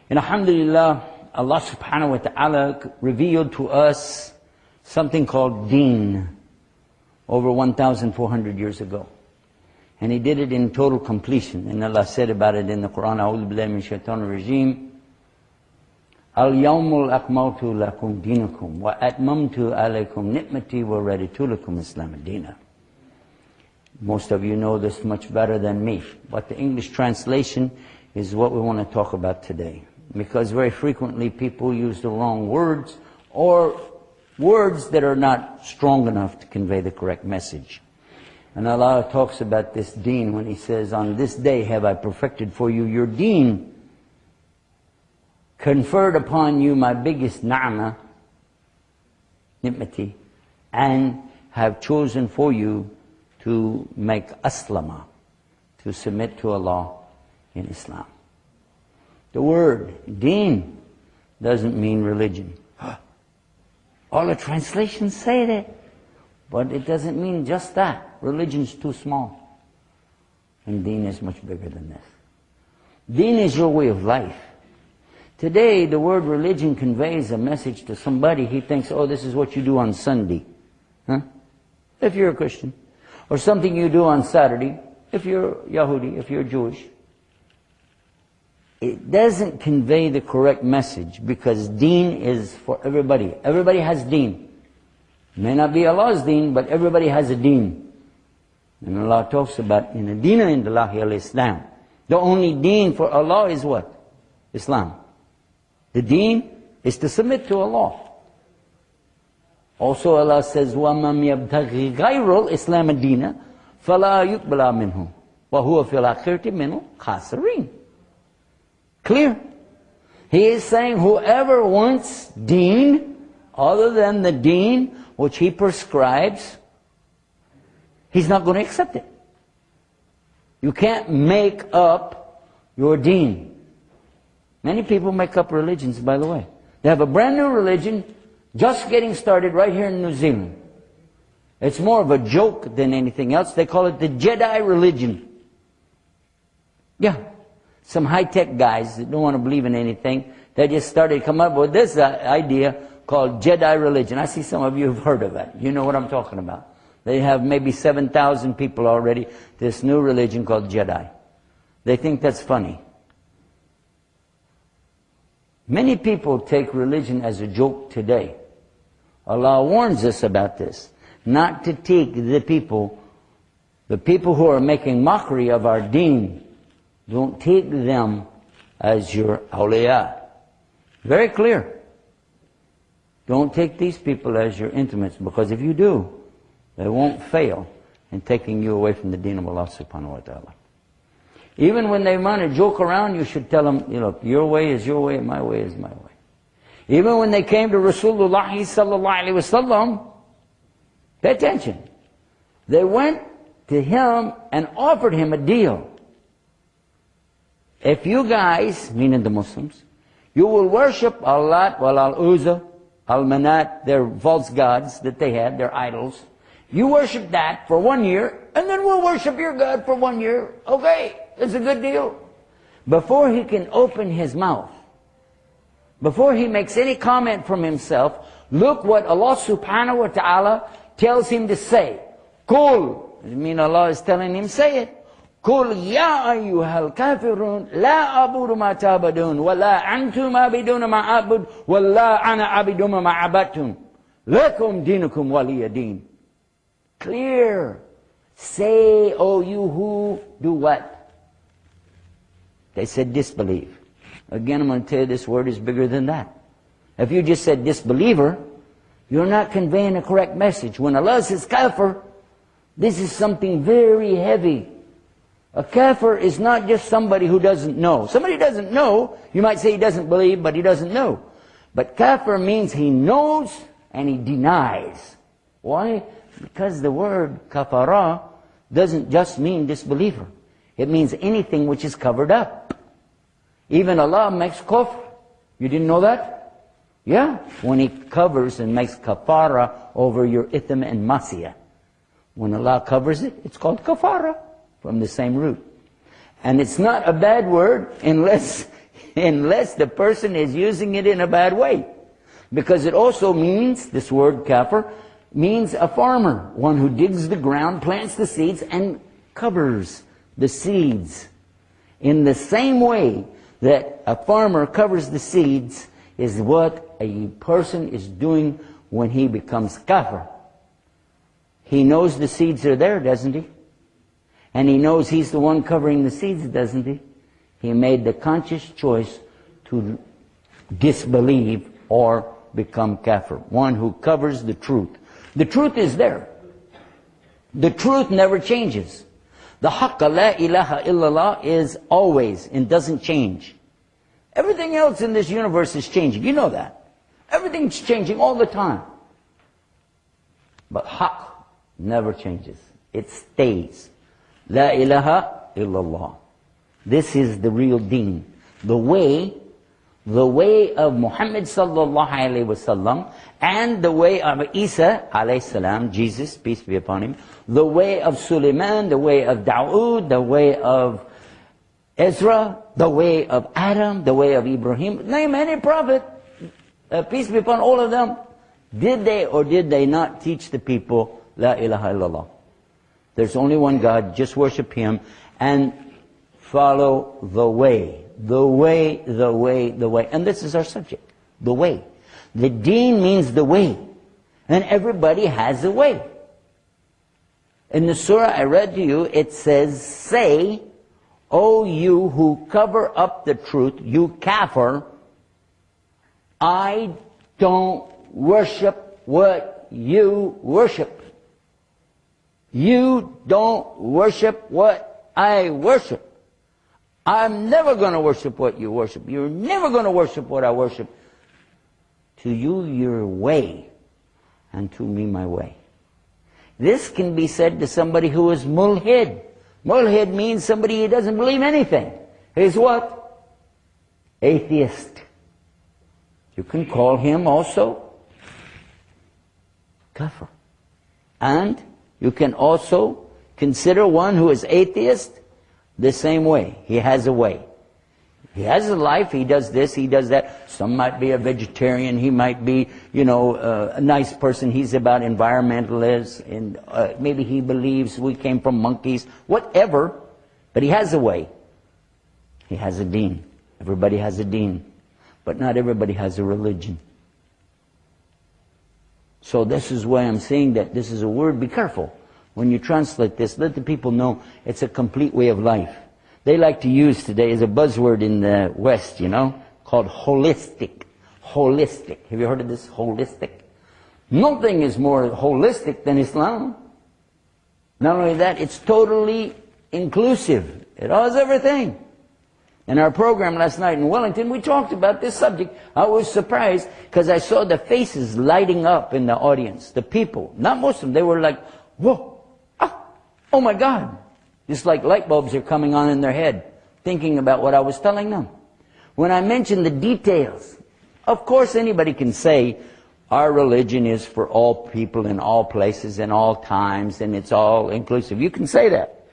And alhamdulillah, Allah subhanahu wa ta'ala revealed to us something called deen over 1,400 years ago. And He did it in total completion. And Allah said about it in the Quran, A'udhu billahi min shaitanir rajeem, Al-yawmul akmaltu lakum dinakum wa atmamtu alaykum ni'mati wa raditu lakum Islam ad-dina. Most of you know this much better than me. But the English translation is what we want to talk about today. Because very frequently people use the wrong words or words that are not strong enough to convey the correct message. And Allah talks about this deen when He says, on this day have I perfected for you your deen, conferred upon you my biggest ni'mah, ni'mati, and have chosen for you to make aslama, to submit to Allah in Islam. The word deen doesn't mean religion. All the translations say that, but it doesn't mean just that. Religion's too small. And deen is much bigger than this. Deen is your way of life. Today, the word religion conveys a message to somebody. He thinks, oh, this is what you do on Sunday. Huh? If you're a Christian. Or something you do on Saturday, if you're Yahudi, if you're Jewish. It doesn't convey the correct message because deen is for everybody. Everybody has deen. May not be Allah's deen, but everybody has a deen. And Allah talks about, in the deen indallahi al-Islam. The only deen for Allah is what? Islam. The deen is to submit to Allah. Also Allah says, وَمَنْ يَبْتَغِي غَيْرُ الْإِسْلَامَ الدِّينَ فَلَا يُقْبَلَ مِنْهُ وَهُوَ فِي الْآخِرَةِ مِنَ الْخَاسِرِينَ. Clear? He is saying whoever wants deen other than the deen which He prescribes, he's not going to accept it. You can't make up your deen. Many people make up religions, by the way. They have a brand new religion just getting started right here in New Zealand. It's more of a joke than anything else. They call it the Jedi religion. Yeah. Some high-tech guys that don't want to believe in anything, they just started to come up with this idea called Jedi religion. I see some of you have heard of it. You know what I'm talking about. They have maybe 7,000 people already, this new religion called Jedi. They think that's funny. Many people take religion as a joke today. Allah warns us about this. Not to take the people who are making mockery of our deen, don't take them as your awliya. Very clear. Don't take these people as your intimates, because if you do, they won't fail in taking you away from the deen of Allah subhanahu wa ta'ala. Even when they want to joke around, you should tell them, look, your way is your way and my way is my way. Even when they came to Rasulullah sallallahu alaihi wasallam, pay attention. They went to him and offered him a deal. If you guys, meaning the Muslims, you will worship Al-Lat wal Al-Uzza, Al-Manat, their false gods that they had, their idols. You worship that for 1 year, and then we'll worship your God for 1 year. Okay, it's a good deal. Before he can open his mouth, before he makes any comment from himself, look what Allah subhanahu wa ta'ala tells him to say. Qul. I mean, Allah is telling him, say it. قُلْ يَا أَيُّهَا الْكَافِرُونَ لَا أَعْبُدُ مَا تَعْبُدُونَ وَلَا أَنْتُمْ عَابِدُونَ مَا أَعْبُدُ وَلَا أَنَا عَابِدٌ مَا عَبَدتُّمْ لَكُمْ دِينُكُمْ وَلِيَ دِينِ. Clear. Say, oh you who do what? They said disbelieve. Again, I'm going to tell you this word is bigger than that. If you just said disbeliever, you're not conveying a correct message. When Allah says kafir, this is something very heavy. A kafir is not just somebody who doesn't know. Somebody who doesn't know, you might say he doesn't believe, but he doesn't know. But kafir means he knows and he denies. Why? Because the word kafara doesn't just mean disbeliever. It means anything which is covered up. Even Allah makes kufr. You didn't know that? Yeah. When He covers and makes kafara over your itham and masiyah. When Allah covers it, it's called kafara, from the same root. And it's not a bad word unless the person is using it in a bad way. Because it also means, this word kafir, means a farmer, one who digs the ground, plants the seeds, and covers the seeds. In the same way that a farmer covers the seeds is what a person is doing when he becomes kafir. He knows the seeds are there, doesn't he? And he knows he's the one covering the seeds, doesn't he? He made the conscious choice to disbelieve or become kafir. One who covers the truth. The truth is there. The truth never changes. The haqq, la ilaha illallah, is always and doesn't change. Everything else in this universe is changing. You know that. Everything's changing all the time. But haqq never changes. It stays. La ilaha illallah. This is the real deen. The way of Muhammad sallallahu alayhi wasallam, and the way of Isa alayhi salam, Jesus, peace be upon him, the way of Sulaiman, the way of Dawood, the way of Ezra, the way of Adam, the way of Ibrahim. Name any prophet, peace be upon all of them. Did they or did they not teach the people La ilaha illallah? There's only one God, just worship Him and follow the way. The way, the way, the way. And this is our subject, the way. The deen means the way. And everybody has a way. In the surah I read to you, it says, say, O you who cover up the truth, you kafir, I don't worship what you worship. You don't worship what I worship. I'm never going to worship what you worship. You're never going to worship what I worship. To you, your way, and to me, my way. This can be said to somebody who is mulhid. Mulhid means somebody who doesn't believe anything. He's what? Atheist. You can call him also kafir. And you can also consider one who is atheist the same way. He has a way. He has a life, he does this, he does that. Some might be a vegetarian, he might be, a nice person, he's about environmentalists, and maybe he believes we came from monkeys, whatever. But he has a way. He has a deen. Everybody has a deen. But not everybody has a religion. So this is why I'm saying that this is a word. Be careful. When you translate this, let the people know it's a complete way of life. They like to use today as a buzzword in the West, called holistic. Holistic. Have you heard of this? Holistic. Nothing is more holistic than Islam. Not only that, it's totally inclusive. It has everything. In our program last night in Wellington, we talked about this subject. I was surprised because I saw the faces lighting up in the audience. The people, not most of them, they were like, whoa. Oh my God. Just like light bulbs are coming on in their head, thinking about what I was telling them. When I mentioned the details, of course anybody can say, our religion is for all people in all places and all times, and it's all inclusive. You can say that.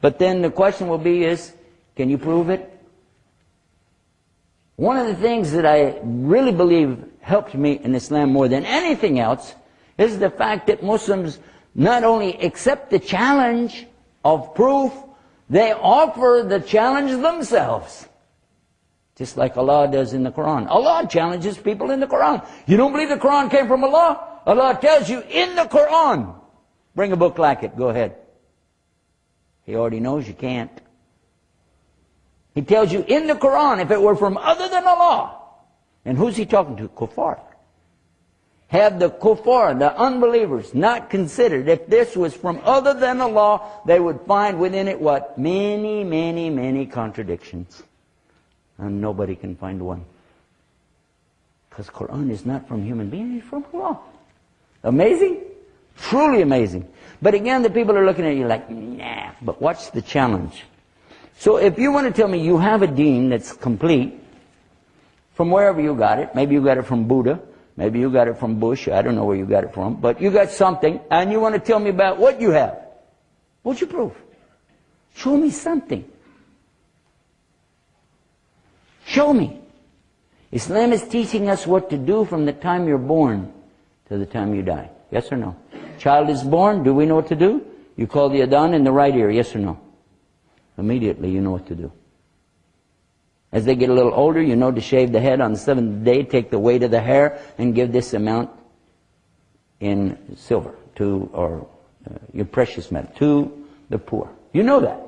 But then the question will be is, can you prove it? One of the things that I really believe helped me in Islam more than anything else is the fact that Muslims not only accept the challenge of proof, they offer the challenge themselves. Just like Allah does in the Quran. Allah challenges people in the Quran. You don't believe the Quran came from Allah? Allah tells you in the Quran. Bring a book like it, go ahead. He already knows you can't. He tells you in the Quran, if it were from other than Allah. And who's he talking to? Kuffar. Have the kuffar, the unbelievers, not considered, if this was from other than Allah, they would find within it what? Many, many, many contradictions. And nobody can find one. Because Quran is not from human beings, it's from Allah. Amazing? Truly amazing. But again, the people are looking at you like, nah. But watch the challenge. So if you want to tell me you have a deen that's complete, from wherever you got it, maybe you got it from Buddha, maybe you got it from Bush, I don't know where you got it from, but you got something, and you want to tell me about what you have. What'd you prove? Show me something. Show me. Islam is teaching us what to do from the time you're born to the time you die. Yes or no? Child is born, do we know what to do? You call the adhan in the right ear, yes or no? Immediately you know what to do. As they get a little older, you know to shave the head on the 7th day, take the weight of the hair, and give this amount in silver or your precious metal to the poor. You know that.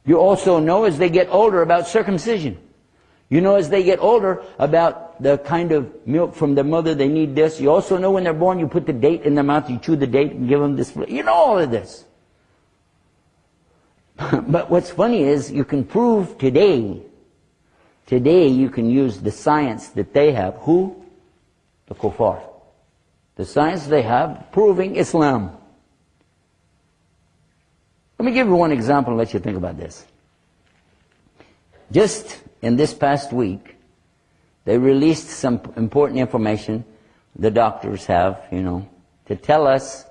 You also know as they get older about circumcision. You know as they get older about the kind of milk from their mother, they need this. You also know when they're born, you put the date in their mouth, you chew the date and give them this. You know all of this. But what's funny is you can prove today you can use the science that they have. Who? The kuffar. The science they have proving Islam. Let me give you one example and let you think about this. Just in this past week, they released some important information the doctors have, to tell us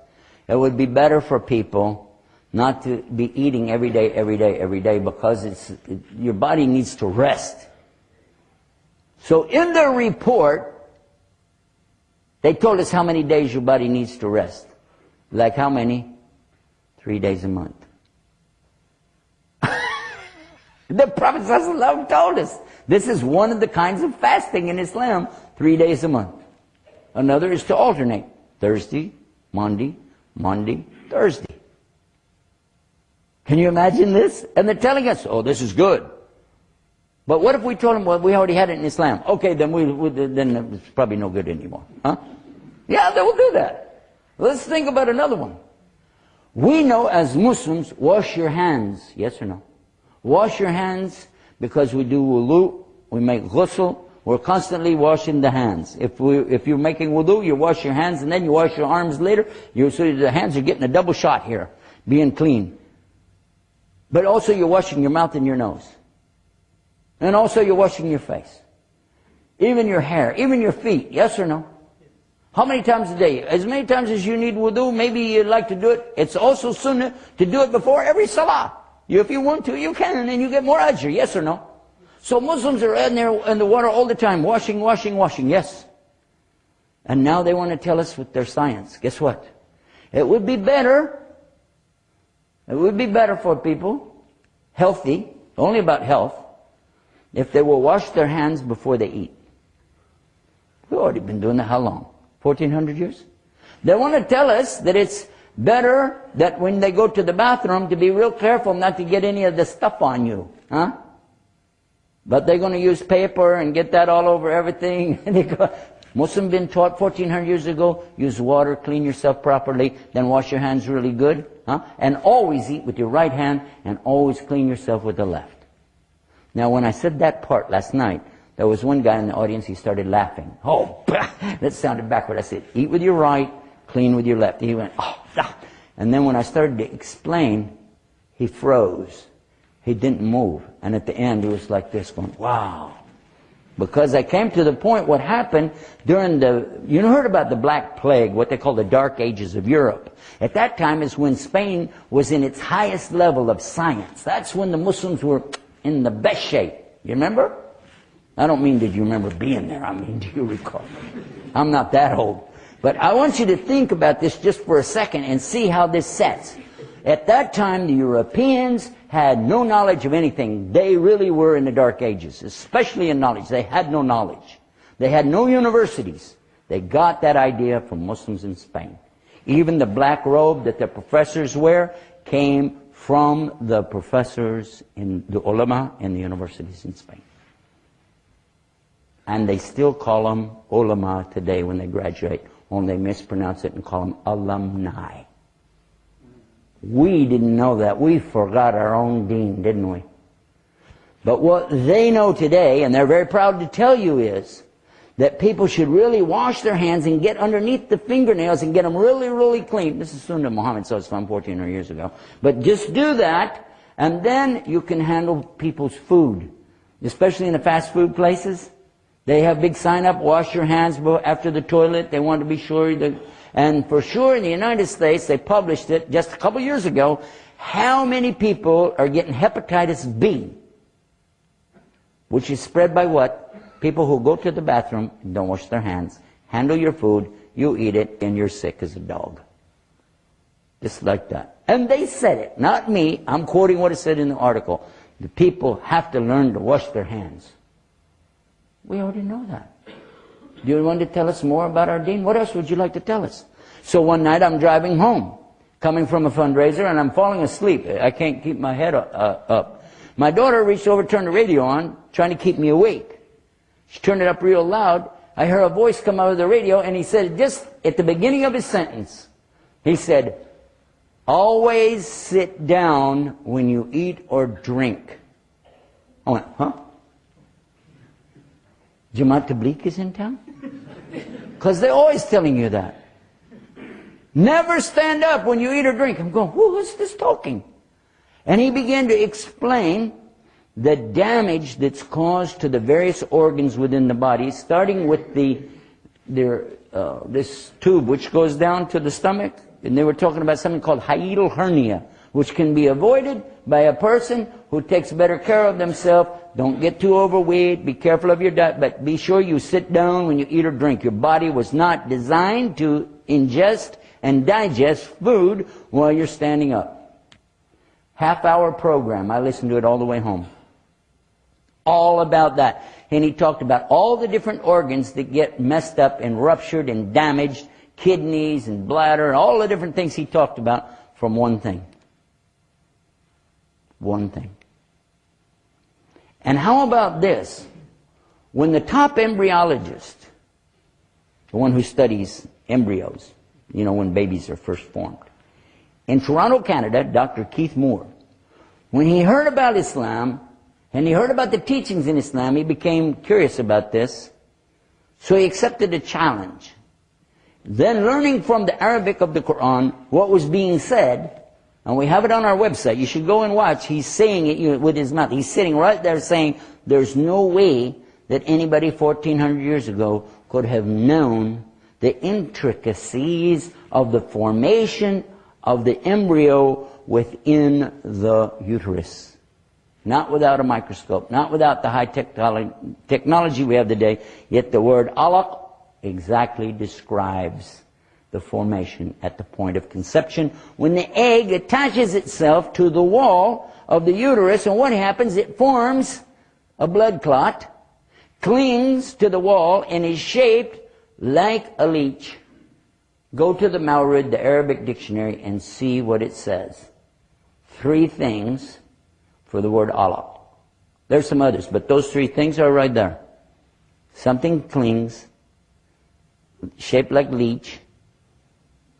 it would be better for people not to be eating every day, because your body needs to rest. So in their report, they told us how many days your body needs to rest. Like how many? 3 days a month. The Prophet ﷺ told us this is one of the kinds of fasting in Islam, 3 days a month. Another is to alternate. Thursday, Monday, Thursday. Can you imagine this? And they're telling us, oh, this is good. But what if we told them, well, we already had it in Islam? Okay, then then it's probably no good anymore. Huh? Yeah, they will do that. Let's think about another one. We know as Muslims, wash your hands. Yes or no? Wash your hands because we do wudu, we make ghusl, we're constantly washing the hands. If you're making wudu, you wash your hands and then you wash your arms later. So the hands are getting a double shot here, being clean. But also you're washing your mouth and your nose. And also you're washing your face. Even your hair, even your feet. Yes or no? How many times a day? As many times as you need wudu, maybe you'd like to do it. It's also sunnah to do it before every salah. If you want to, you can, and then you get more ajr. Yes or no? So Muslims are in there in the water all the time, washing, yes. And now they want to tell us with their science. Guess what? It would be better for people, healthy, only about health, if they will wash their hands before they eat. We've already been doing that how long? 1400 years? They want to tell us that it's better that when they go to the bathroom to be real careful not to get any of the stuff on you. Huh? But they're going to use paper and get that all over everything. Muslims been taught 1400 years ago, use water, clean yourself properly, then wash your hands really good. Huh? And always eat with your right hand and always clean yourself with the left. Now when I said that part last night, there was one guy in the audience, he started laughing. Oh, that sounded backward. I said, eat with your right, clean with your left. He went, oh. And then when I started to explain, he froze. He didn't move. And at the end, he was like this, going, wow. Because I came to the point, what happened during you heard about the Black Plague, what they call the Dark Ages of Europe. At that time is when Spain was in its highest level of science. That's when the Muslims were in the best shape. You remember? I don't mean did you remember being there. I mean, do you recall? I'm not that old. But I want you to think about this just for a second and see how this sets. At that time, the Europeans had no knowledge of anything. They really were in the Dark Ages, especially in knowledge. They had no knowledge. They had no universities. They got that idea from Muslims in Spain. Even the black robe that the professors wear came from the professors in the ulama in the universities in Spain. And they still call them ulama today when they graduate. Only they mispronounce it and call them alumni. We didn't know that. We forgot our own deen, didn't we? But what they know today, and they're very proud to tell you, is that people should really wash their hands and get underneath the fingernails and get them really, really clean. This is Sunnah Muhammad Sallallahu 1400 years ago. But just do that, and then you can handle people's food. Especially in the fast food places. They have big sign up, wash your hands after the toilet. They want to be sure that, and for sure in the United States, they published it just a couple years ago, how many people are getting hepatitis B. which is spread by what? People who go to the bathroom and don't wash their hands, handle your food, you eat it, and you're sick as a dog. Just like that. And they said it, not me. I'm quoting what it said in the article. The people have to learn to wash their hands. We already know that. Do you want to tell us more about our deen? What else would you like to tell us? So one night I'm driving home, coming from a fundraiser, and I'm falling asleep. I can't keep my head up. My daughter reached over, turned the radio on, trying to keep me awake. She turned it up real loud. I heard a voice come out of the radio, and he said, just at the beginning of his sentence, he said, always sit down when you eat or drink. I went, huh? Jamaat Tabligh is in town? Because they're always telling you that. Never stand up when you eat or drink. I'm going, who is this talking? And he began to explain the damage that's caused to the various organs within the body, starting with this tube which goes down to the stomach. And they were talking about something called hiatal hernia, which can be avoided by a person who takes better care of themselves. Don't get too overweight, be careful of your diet, but be sure you sit down when you eat or drink. Your body was not designed to ingest and digest food while you're standing up. Half-hour program, I listened to it all the way home. All about that. And he talked about all the different organs that get messed up and ruptured and damaged, kidneys and bladder, and all the different things he talked about from one thing. One thing. And how about this? When the top embryologist, the one who studies embryos, you know, when babies are first formed, in Toronto, Canada, Dr. Keith Moore, when he heard about Islam, and he heard about the teachings in Islam, he became curious about this, so he accepted a challenge. Then learning from the Arabic of the Quran what was being said, and we have it on our website. You should go and watch. He's saying it with his mouth. He's sitting right there saying, there's no way that anybody 1,400 years ago could have known the intricacies of the formation of the embryo within the uterus. Not without a microscope, not without the high technology we have today, yet the word alaq exactly describes the formation at the point of conception, when the egg attaches itself to the wall of the uterus, and what happens? It forms a blood clot, clings to the wall, and is shaped like a leech. Go to the Mawrid, the Arabic dictionary, and see what it says. 3 things for the word alaq. There's some others, but those 3 things are right there. Something clings, shaped like leech,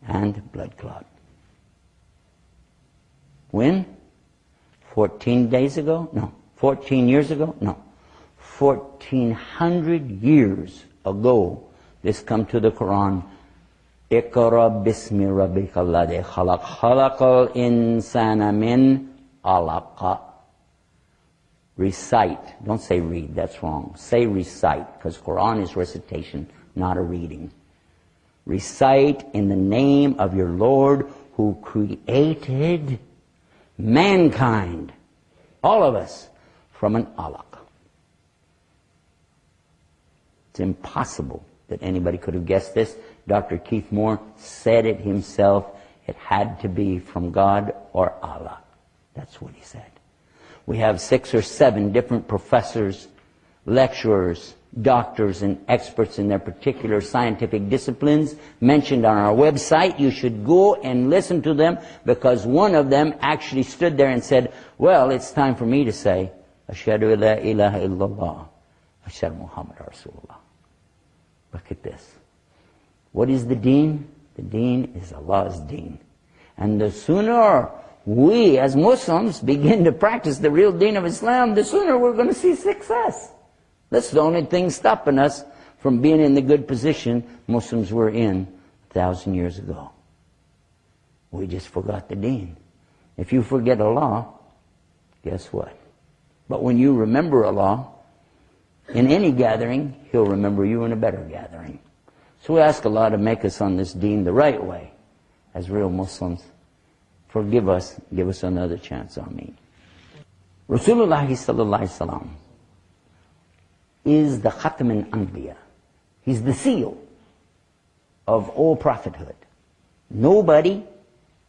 and blood clot. When? 14 days ago? No. 14 years ago? No. 1,400 years ago, this come to the Quran. Iqra bismi rabbika alladhi khalaq. Khalaqal insana min alaqa. Recite. Don't say read, that's wrong. Say recite, because Quran is recitation, not a reading. Recite in the name of your Lord who created mankind, all of us, from an alaq. It's impossible that anybody could have guessed this. Dr. Keith Moore said it himself. It had to be from God or Allah. That's what he said. We have 6 or 7 different professors, lecturers, doctors and experts in their particular scientific disciplines mentioned on our website. You should go and listen to them, because one of them actually stood there and said, well, it's time for me to say, Ashhadu la ilaha illallah, Ashhadu Muhammad Rasulullah. Look at this. What is the deen? The deen is Allah's deen. And the sooner we as Muslims begin to practice the real deen of Islam, the sooner we're going to see success. That's the only thing stopping us from being in the good position Muslims were in 1,000 years ago. We just forgot the deen. If you forget Allah, guess what? But when you remember Allah, in any gathering, He'll remember you in a better gathering. So we ask Allah to make us on this deen the right way, as real Muslims. Forgive us, give us another chance. Ameen. Rasulullah sallallahu alaihi wasallam is the Khatam al-Anbiya. He's the seal of all prophethood. Nobody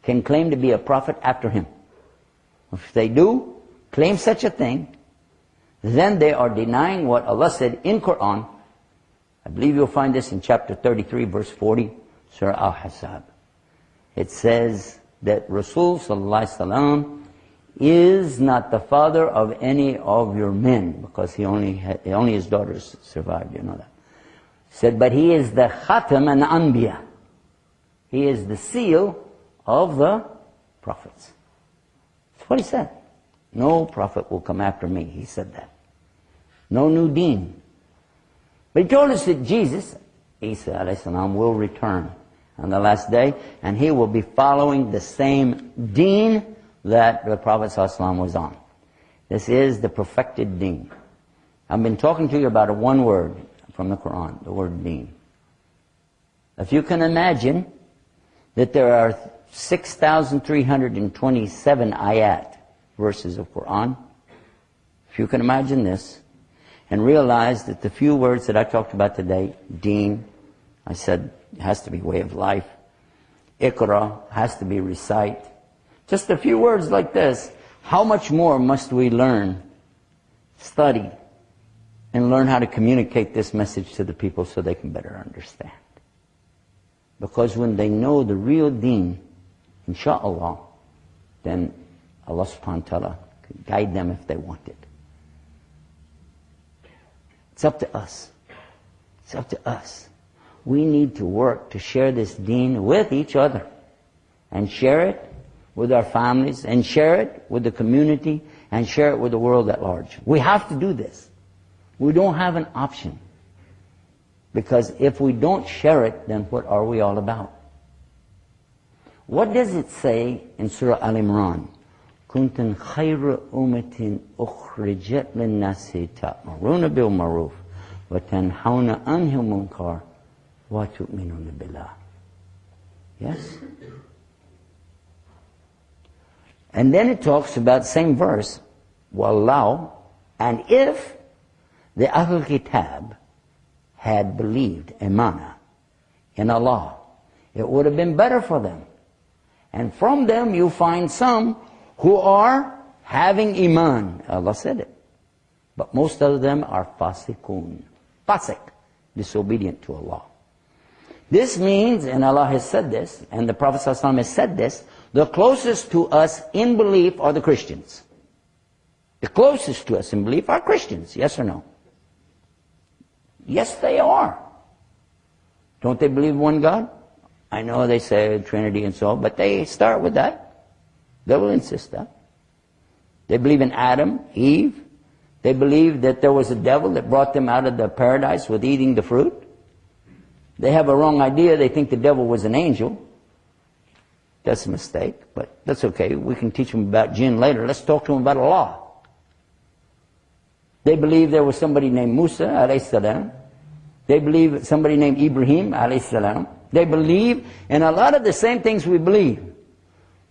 can claim to be a prophet after him. If they do claim such a thing, then they are denying what Allah said in Quran. I believe you'll find this in chapter 33, verse 40, Surah Al-Ahzab. It says that Rasul sallallahu alaihi wasallam is not the father of any of your men, because only his daughters survived, you know that. Said, but he is the Khatam al-Anbiya. He is the seal of the prophets. That's what he said. No prophet will come after me. He said that. No new deen. But he told us that Jesus, Isa alayhi salam, will return on the last day, and he will be following the same deen that the Prophet ﷺ was on. This is the perfected deen. I've been talking to you about one word from the Quran, the word deen. If you can imagine that there are 6,327 ayat, verses of Quran, if you can imagine this, and realize that the few words that I talked about today, deen, I said it has to be way of life, Iqra has to be recite, just a few words like this, how much more must we learn, study, and learn how to communicate this message to the people so they can better understand. Because when they know the real deen, insha'Allah, then Allah subhanahu wa ta'ala can guide them if they want it. It's up to us. It's up to us. We need to work to share this deen with each other, and share it with our families, and share it with the community, and share it with the world at large. We have to do this. We don't have an option. Because if we don't share it, then what are we all about? What does it say in Surah Al-Imran? كُنْتُمْ خَيْرَ أُمَّةٍ أُخْرِجَتْ لِلنَّاسِ تَأْمُرُونَ بِالْمَعْرُوفِ وَتَنْهَوْنَ عَنِ الْمُنكَرِ وَتُؤْمِنُونَ بِاللَّهِ. Yes? And then it talks about, same verse, وَاللَّهُ, and if the Ahlul Kitab had believed Imana in Allah, it would have been better for them. And from them you find some who are having Iman. Allah said it. But most of them are fasiqun. Fasik, disobedient to Allah. This means, and Allah has said this, and the Prophet ﷺ has said this, the closest to us in belief are the Christians. The closest to us in belief are Christians, yes or no? Yes, they are. Don't they believe one God? I know they say Trinity and so on, but they start with that. They will insist that. They believe in Adam, Eve. They believe that there was a devil that brought them out of the paradise with eating the fruit. They have a wrong idea. They think the devil was an angel. That's a mistake, but that's okay. We can teach them about jinn later. Let's talk to them about Allah. They believe there was somebody named Musa, alayhi salam. They believe somebody named Ibrahim, alayhi salam. They believe in a lot of the same things we believe.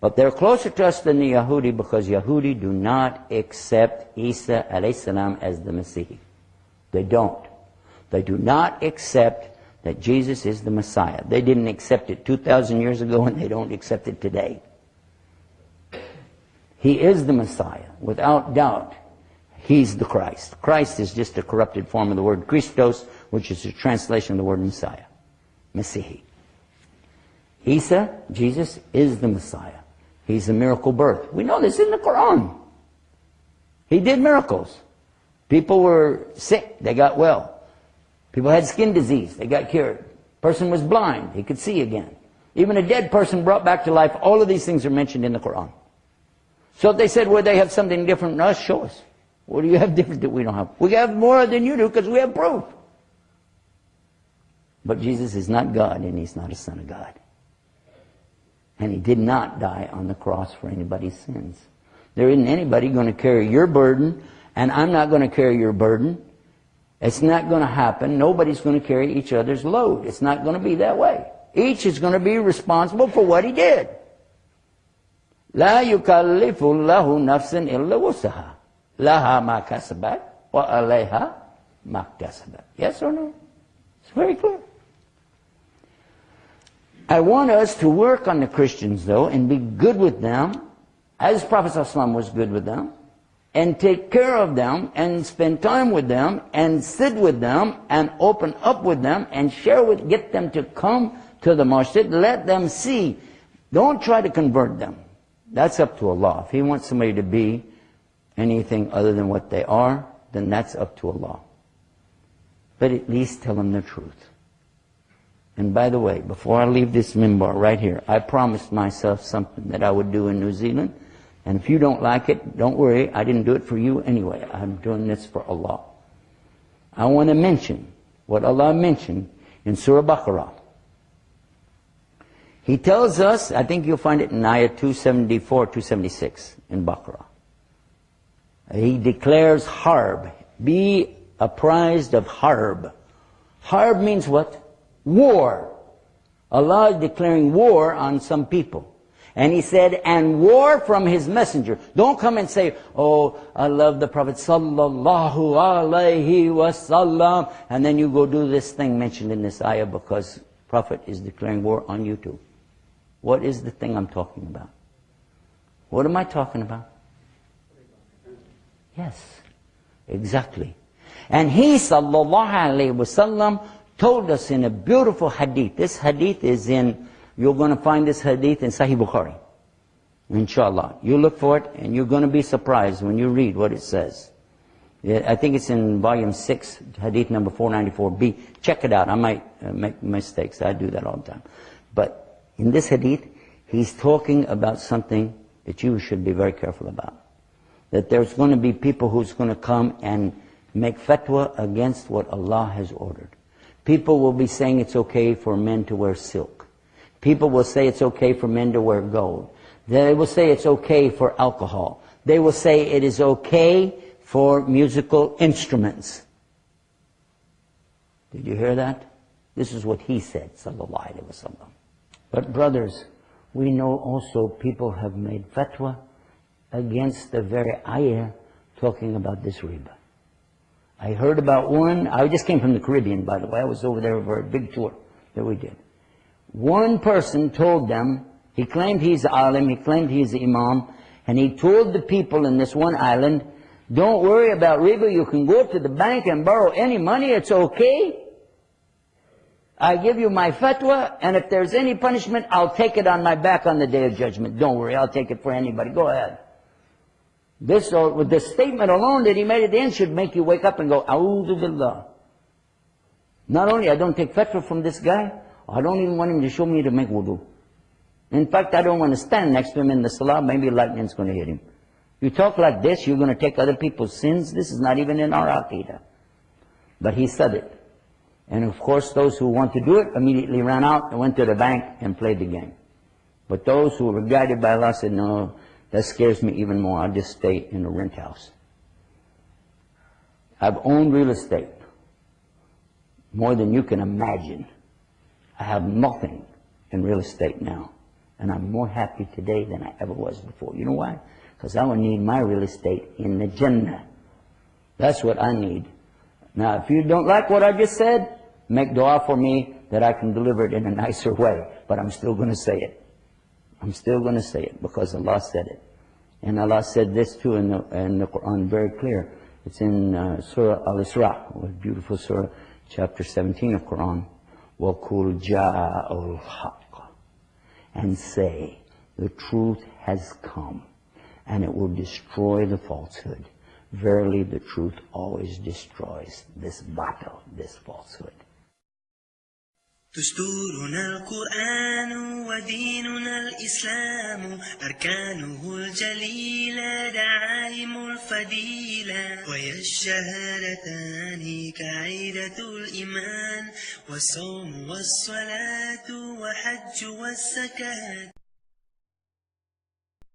But they're closer to us than the Yahudi, because Yahudi do not accept Isa, alayhi salam, as the Messiah. They don't. They do not accept that Jesus is the Messiah. They didn't accept it 2,000 years ago, and they don't accept it today. He is the Messiah, without doubt. He's the Christ. Christ is just a corrupted form of the word Christos, which is a translation of the word Messiah. Messihi. Isa, Jesus, is the Messiah. He's a miracle birth. We know this in the Quran. He did miracles. People were sick, they got well. People had skin disease, they got cured. Person was blind, he could see again. Even a dead person brought back to life. All of these things are mentioned in the Quran. So if they said, well, they have something different than us, show us. What do you have different that we don't have? We have more than you do because we have proof. But Jesus is not God, and He's not a Son of God. And He did not die on the cross for anybody's sins. There isn't anybody going to carry your burden, and I'm not going to carry your burden. It's not going to happen. Nobody's going to carry each other's load. It's not going to be that way. Each is going to be responsible for what he did. لا يكلف الله نفسا إلا وسعها لها ما كسبت وعليها maktasaba. Yes or no? It's very clear. I want us to work on the Christians, though, and be good with them, as Prophet ﷺ was good with them, and take care of them, and spend time with them, and sit with them, and open up with them, and share with, get them to come to the masjid, let them see. Don't try to convert them. That's up to Allah. If He wants somebody to be anything other than what they are, then that's up to Allah. But at least tell them the truth. And by the way, before I leave this minbar right here, I promised myself something that I would do in New Zealand. And if you don't like it, don't worry, I didn't do it for you anyway. I'm doing this for Allah. I want to mention what Allah mentioned in Surah Baqarah. He tells us, I think you'll find it in ayah 274, 276 in Baqarah. He declares harb. Be apprised of harb. Harb means what? War. Allah is declaring war on some people. And He said, and war from His messenger. Don't come and say, oh, I love the Prophet sallallahu alaihi wasallam. And then you go do this thing mentioned in this ayah because Prophet is declaring war on you too. What is the thing I'm talking about? What am I talking about? Yes, exactly. And He sallallahu alaihi wasallam told us in a beautiful hadith. This hadith is in, you're going to find this hadith in Sahih Bukhari. Inshallah. You look for it and you're going to be surprised when you read what it says. I think it's in volume 6, hadith number 494b. Check it out. I might make mistakes. I do that all the time. But in this hadith, He's talking about something that you should be very careful about. That there's going to be people who's going to come and make fatwa against what Allah has ordered. People will be saying it's okay for men to wear silk. People will say it's okay for men to wear gold. They will say it's okay for alcohol. They will say it is okay for musical instruments. Did you hear that? This is what He said, sallallahu alaihi wasallam. But brothers, we know also people have made fatwa against the very ayah talking about this riba. I heard about one, I just came from the Caribbean, by the way. I was over there for a big tour that we did. One person told them, he claimed he's alim, he claimed he's imam, and he told the people in this one island, don't worry about riba, you can go to the bank and borrow any money, it's okay. I give you my fatwa, and if there's any punishment, I'll take it on my back on the Day of Judgment. Don't worry, I'll take it for anybody. Go ahead. This, with the statement alone that he made at the end should make you wake up and go, A'udhu Billah. Not only I don't take fatwa from this guy, I don't even want him to show me to make wudu. In fact, I don't want to stand next to him in the salah, maybe lightning's going to hit him. You talk like this, you're going to take other people's sins. This is not even in our aqidah. But he said it. And of course, those who want to do it immediately ran out and went to the bank and played the game. But those who were guided by Allah said, no, that scares me even more. I'll just stay in a rent house. I've owned real estate more than you can imagine. I have nothing in real estate now. And I'm more happy today than I ever was before. You know why? Because I will need my real estate in the Jannah. That's what I need. Now, if you don't like what I just said, make dua for me that I can deliver it in a nicer way. But I'm still going to say it. I'm still going to say it because Allah said it. And Allah said this too in the Quran, very clear. It's in Surah Al-Isra, a beautiful surah, chapter 17 of Quran. وَقُلْ جَاءَ الْحَقِّ. And say, the truth has come, and it will destroy the falsehood. Verily, the truth always destroys this battle, this falsehood. دستورنا القرآن وديننا الإسلام أركانه الجليلة دعائم الفضيلة وهي الشهادتان كعيدة الإيمان والصوم والصلاة وحج والزكاة